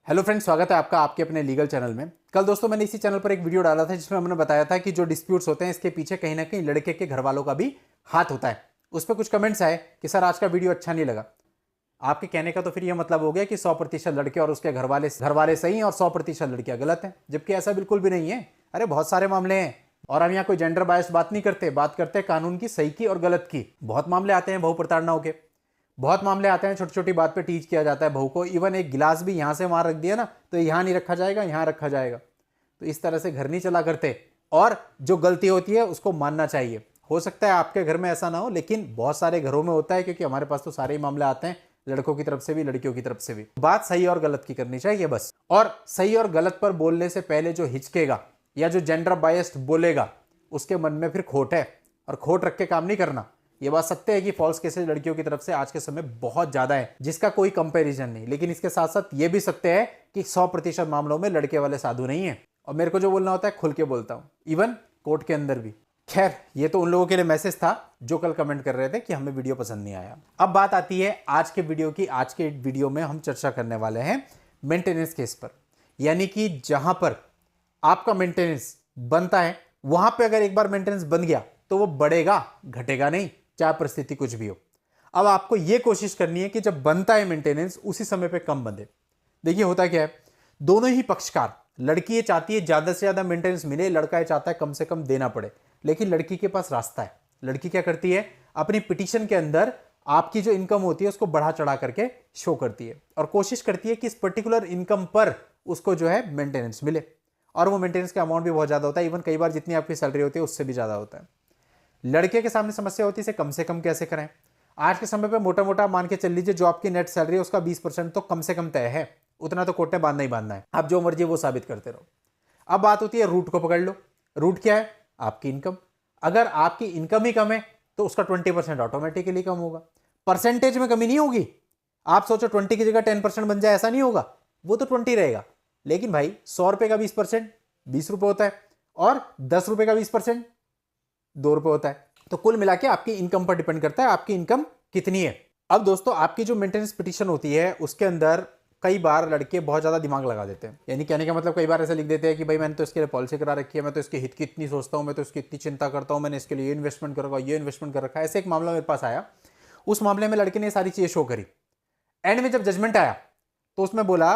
Hello friends, स्वागत है आपका आपके अपने लीगल चैनल में। कल दोस्तों मैंने इसी चैनल पर एक वीडियो डाला था जिसमें हमने बताया था कि जो डिस्प्यूट्स होते हैं इसके पीछे कहीं ना कहीं लड़के के घर वालों का भी हाथ होता है। उस पर कुछ कमेंट्स आए कि सर आज का वीडियो अच्छा नहीं लगा। आपके कहने का तो फिर यह मतलब हो गया कि 100% लड़के और उसके घर वाले सही हैं और 100% लड़कियां गलत हैं, जबकि ऐसा बिल्कुल भी नहीं है। अरे बहुत सारे मामले हैं और हम यहाँ कोई जेंडर बायस्ड बात नहीं करते, बात करते हैं कानून की सही की और गलत की। बहुत मामले आते हैं बहु प्रताड़नाओं के, बहुत मामले आते हैं छोटी छोटी बात पे टीच किया जाता है बहू को। इवन एक गिलास भी यहां से वहां रख दिया ना तो यहां नहीं रखा जाएगा, यहां रखा जाएगा। तो इस तरह से घर नहीं चला करते और जो गलती होती है उसको मानना चाहिए। हो सकता है आपके घर में ऐसा ना हो, लेकिन बहुत सारे घरों में होता है, क्योंकि हमारे पास तो सारे ही मामले आते हैं, लड़कों की तरफ से भी लड़कियों की तरफ से भी। बात सही और गलत की करनी चाहिए बस। और सही और गलत पर बोलने से पहले जो हिचकेगा या जो जेंडर बायस्ड बोलेगा उसके मन में फिर खोट है, और खोट रख के काम नहीं करना। ये बात सत्य है कि फॉल्स केसेस लड़कियों की तरफ से आज के समय बहुत ज्यादा है, जिसका कोई कंपैरिजन नहीं। लेकिन इसके साथ साथ ये भी सत्य है कि 100% मामलों में लड़के वाले साधु नहीं है। और मेरे को जो बोलना होता है खुल के बोलता हूं, इवन कोर्ट के अंदर भी। खैर, ये तो उन लोगों के लिए मैसेज था जो कल कमेंट कर रहे थे कि हमें वीडियो पसंद नहीं आया। अब बात आती है आज के वीडियो की। आज के वीडियो में हम चर्चा करने वाले हैं मेंटेनेंस केस पर, यानी कि जहां पर आपका मेंटेनेंस बनता है वहां पे अगर एक बार मेंटेनेंस बन गया तो वो बढ़ेगा, घटेगा नहीं, चाहे परिस्थिति कुछ भी हो। अब आपको यह कोशिश करनी है कि जब बनता है मेंटेनेंस उसी समय पे कम बंधे। देखिए होता क्या है, दोनों ही पक्षकार, लड़की ये चाहती है ज्यादा से ज्यादा मेंटेनेंस मिले, लड़का ये चाहता है कम से कम देना पड़े। लेकिन लड़की के पास रास्ता है। लड़की क्या करती है, अपनी पिटीशन के अंदर आपकी जो इनकम होती है उसको बढ़ा चढ़ा करके शो करती है और कोशिश करती है कि इस पर्टिकुलर इनकम पर उसको जो है मेंटेनेंस मिले। और वो मेंटेनेंस का अमाउंट भी बहुत ज्यादा होता है, इवन कई बार जितनी आपकी सैलरी होती है उससे भी ज्यादा होता है। लड़के के सामने समस्या होती है इसे कम से कम कैसे करें। आज के समय पे मोटा मोटा मान के चल लीजिए, जो आपकी नेट सैलरी है उसका 20% तो कम से कम तय है। उतना तो कोर्ट ने बांधना ही बांधना है, आप जो मर्जी वो साबित करते रहो। अब बात होती है रूट को पकड़ लो। रूट क्या है? आपकी इनकम। अगर आपकी इनकम ही कम है तो उसका 20% ऑटोमेटिकली कम होगा। परसेंटेज में कमी नहीं होगी। आप सोचो 20 की जगह 10% बन जाए, ऐसा नहीं होगा, वो तो 20 रहेगा। लेकिन भाई 100 रुपए का 20% 20 रुपए होता है, और 10 रुपए का 20% 2 रुपए होता है। तो कुल मिला के आपकी इनकम पर डिपेंड करता है आपकी इनकम कितनी है। अब दोस्तों, आपकी जो मेंटेनेंस पिटीशन होती है उसके अंदर कई बार लड़के बहुत ज्यादा दिमाग लगा देते हैं। यानी कहने का मतलब, कई बार ऐसे लिख देते हैं कि भाई मैंने तो इसके लिए पॉलिसी करा रखी है, मैं तो इसके हित की इतनी सोचता हूं, मैं तो इसकी इतनी चिंता करता हूं, मैंने इसके लिए ये इन्वेस्टमेंट कर रखा, ये इन्वेस्टमेंट कर रखा है। ऐसे एक मामला मेरे पास आया। उस मामले में लड़के ने सारी चीजें शो करी। एंड में जब जजमेंट आया तो उसमें बोला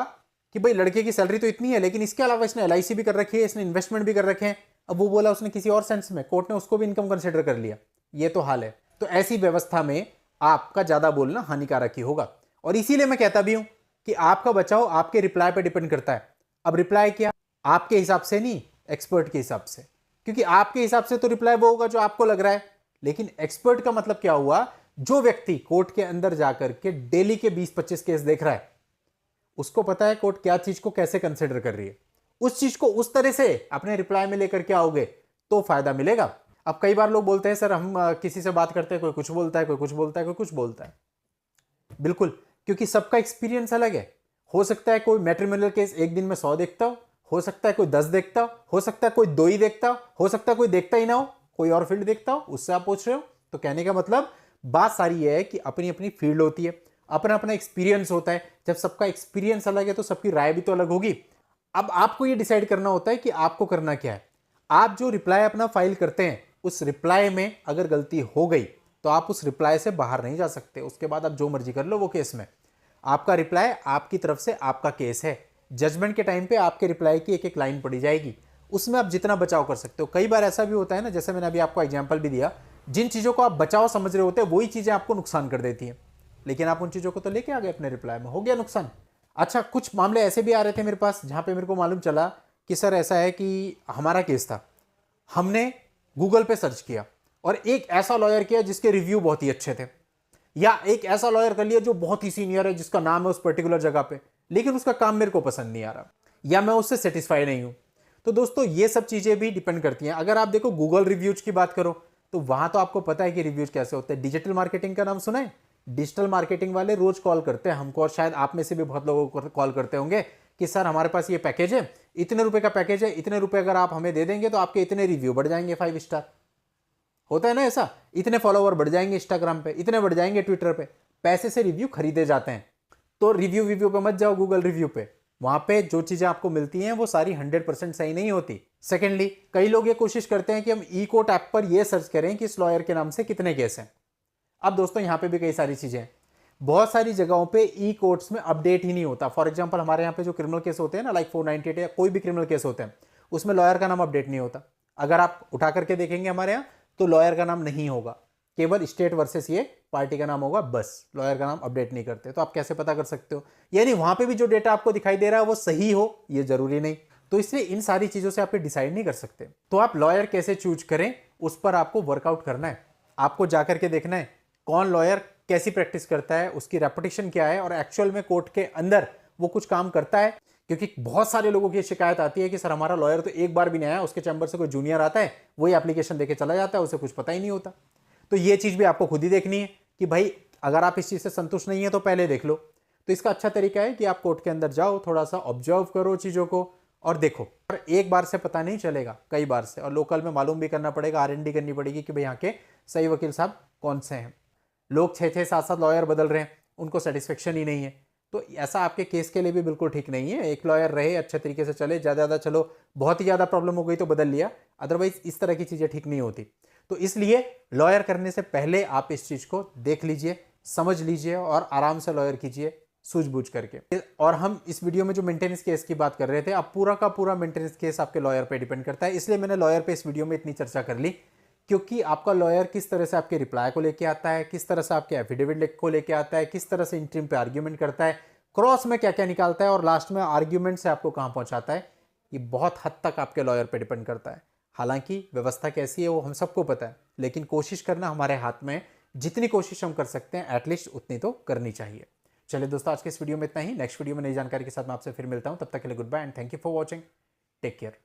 कि भाई लड़के की सैलरी तो इतनी है, लेकिन इसके अलावा इसने LIC भी कर रखी है, इसने इन्वेस्टमेंट भी कर रखे हैं। अब वो बोला उसने किसी और सेंस में, कोर्ट ने उसको भी इनकम कंसिडर कर लिया। ये तो हाल है। तो ऐसी व्यवस्था में आपका ज्यादा बोलना हानिकारक ही होगा। और इसीलिए मैं कहता भी हूं कि आपका बचाव आपके रिप्लाई पर डिपेंड करता है। अब रिप्लाई क्या? आपके हिसाब से नहीं, एक्सपर्ट के हिसाब से। क्योंकि आपके हिसाब से तो रिप्लाई वो होगा जो आपको लग रहा है, लेकिन एक्सपर्ट का मतलब क्या हुआ? जो व्यक्ति कोर्ट के अंदर जाकर के डेली के 20-25 केस देख रहा है, उसको पता है कोर्ट क्या चीज को कैसे कंसिडर कर रही है। उस चीज को उस तरह से अपने रिप्लाई में लेकर के आओगे तो फायदा मिलेगा। अब कई बार लोग बोलते हैं सर हम किसी से बात करते हैं, कोई कुछ बोलता है, कोई कुछ बोलता है, कोई कुछ बोलता है। बिल्कुल, क्योंकि सबका एक्सपीरियंस अलग है। हो सकता है कोई मैट्रिमोनियल केस एक दिन में 100 देखता हो सकता है कोई 10 देखता हो सकता है कोई 2 ही देखता हो सकता है कोई देखता ही ना हो, कोई और फील्ड देखता हो, उससे आप पूछ रहे हो। तो कहने का मतलब बात सारी है कि अपनी अपनी फील्ड होती है, अपना अपना एक्सपीरियंस होता है। जब सबका एक्सपीरियंस अलग है तो सबकी राय भी तो अलग होगी। अब आपको यह डिसाइड करना होता है कि आपको करना क्या है। आप जो रिप्लाई अपना फाइल करते हैं उस रिप्लाई में अगर गलती हो गई तो आप उस रिप्लाई से बाहर नहीं जा सकते। उसके बाद आप जो मर्जी कर लो वो केस में। आपका रिप्लाई आपकी तरफ से आपका केस है। जजमेंट के टाइम पे आपके रिप्लाई की एक एक लाइन पढ़ी जाएगी, उसमें आप जितना बचाव कर सकते हो। कई बार ऐसा भी होता है ना, जैसे मैंने अभी आपको एग्जांपल भी दिया, जिन चीजों को आप बचाव समझ रहे होते हैं वही चीजें आपको नुकसान कर देती हैं, लेकिन आप उन चीजों को तो लेके आ गए अपने रिप्लाई में, हो गया नुकसान। अच्छा, कुछ मामले ऐसे भी आ रहे थे मेरे पास जहां पे मेरे को मालूम चला कि सर ऐसा है कि हमारा केस था, हमने गूगल पे सर्च किया और एक ऐसा लॉयर किया जिसके रिव्यू बहुत ही अच्छे थे, या एक ऐसा लॉयर कर लिया जो बहुत ही सीनियर है, जिसका नाम है उस पर्टिकुलर जगह पे, लेकिन उसका काम मेरे को पसंद नहीं आ रहा, या मैं उससे सेटिस्फाई नहीं हूं। तो दोस्तों ये सब चीजें भी डिपेंड करती हैं। अगर आप देखो गूगल रिव्यूज की बात करो तो वहां तो आपको पता है कि रिव्यूज कैसे होते हैं। डिजिटल मार्केटिंग का नाम सुना है? डिजिटल मार्केटिंग वाले रोज कॉल करते हैं हमको, और शायद आप में से भी बहुत लोगों को कॉल करते होंगे कि सर हमारे पास ये पैकेज है, इतने रुपए का पैकेज है, इतने रुपए अगर आप हमें दे देंगे तो आपके इतने रिव्यू बढ़ जाएंगे, 5 स्टार। होता है ना ऐसा, इतने फॉलोवर बढ़ जाएंगे इंस्टाग्राम पे, इतने बढ़ जाएंगे ट्विटर पे। पैसे से रिव्यू खरीदे जाते हैं। तो रिव्यू पे मत जाओ, गूगल रिव्यू पे वहां पे जो चीजें आपको मिलती हैं वो सारी 100% सही नहीं होती। सेकेंडली, कई लोग ये कोशिश करते हैं कि हम ई कोर्ट ऐप पर ये सर्च करें कि इस लॉयर के नाम से कितने केस हैं। अब दोस्तों यहां पे भी कई सारी चीजें हैं, बहुत सारी जगहों पे ई कोर्ट्स में अपडेट ही नहीं होता। फॉर एग्जांपल हमारे यहाँ पे जो क्रिमिनल केस होते हैं ना, लाइक 498 या कोई भी क्रिमिनल केस होते हैं, उसमें लॉयर का नाम अपडेट नहीं होता। अगर आप उठा करके देखेंगे हमारे यहाँ, तो लॉयर का नाम नहीं होगा, केवल स्टेट वर्सेस ये पार्टी का नाम होगा, बस लॉयर का नाम अपडेट नहीं करते। तो आप कैसे पता कर सकते हो? यानी वहां पे भी जो डेटा आपको दिखाई दे रहा है वो सही हो, ये जरूरी नहीं। तो इसलिए इन सारी चीजों से आप डिसाइड नहीं कर सकते। तो आप लॉयर कैसे चूज करें, उस पर आपको वर्कआउट करना है। आपको जाकर के देखना है कौन लॉयर कैसी प्रैक्टिस करता है, उसकी रेपुटेशन क्या है, और एक्चुअल में कोर्ट के अंदर वो कुछ काम करता है। क्योंकि बहुत सारे लोगों की शिकायत आती है कि सर हमारा लॉयर तो एक बार भी नहीं आया, उसके चैम्बर से कोई जूनियर आता है, वही एप्लीकेशन देके चला जाता है, उसे कुछ पता ही नहीं होता। तो ये चीज भी आपको खुद ही देखनी है कि भाई अगर आप इस चीज से संतुष्ट नहीं है तो पहले देख लो। तो इसका अच्छा तरीका है कि आप कोर्ट के अंदर जाओ, थोड़ा सा ऑब्जर्व करो चीजों को और देखो। और एक बार से पता नहीं चलेगा, कई बार से, और लोकल में मालूम भी करना पड़ेगा, R&D करनी पड़ेगी कि भाई यहाँ के सही वकील साहब कौन से हैं। लोग 6-6 7-7 लॉयर बदल रहे हैं, उनको सेटिस्फेक्शन ही नहीं है, तो ऐसा आपके केस के लिए भी बिल्कुल ठीक नहीं है। एक लॉयर रहे, अच्छे तरीके से चले, ज़्यादा चलो बहुत ही ज़्यादा प्रॉब्लम हो गई तो बदल लिया, अदरवाइज इस तरह की चीज़ें ठीक नहीं होती। तो इसलिए लॉयर करने से पहले आप इस चीज़ को देख लीजिए, समझ लीजिए और आराम से लॉयर कीजिए सूझबूझ करके। और हम इस वीडियो में जो मेंटेनेंस केस की बात कर रहे थे, अब पूरा का पूरा मेंटेनेंस केस आपके लॉयर पे डिपेंड करता है। इसलिए मैंने लॉयर पे इस वीडियो में इतनी चर्चा कर ली, क्योंकि आपका लॉयर किस तरह से आपके रिप्लाई को लेके आता है, किस तरह से आपके एफिडेविट को लेके आता है, किस तरह से इंटरिम पे आर्ग्यूमेंट करता है, क्रॉस में क्या क्या निकालता है और लास्ट में आर्ग्यूमेंट से आपको कहां पहुंचाता है, ये बहुत हद तक आपके लॉयर पे डिपेंड करता है। हालांकि व्यवस्था कैसी है वो हम सबको पता है, लेकिन कोशिश करना हमारे हाथ में है। जितनी कोशिश हम कर सकते हैं एटलीस्ट उतनी तो करनी चाहिए। चलिए दोस्तों, आज के इस वीडियो में इतना ही। नेक्स्ट वीडियो में नई जानकारी के साथ मैं आपसे फिर मिलता हूं। तब तक के लिए goodbye and thank you for watching. Take care.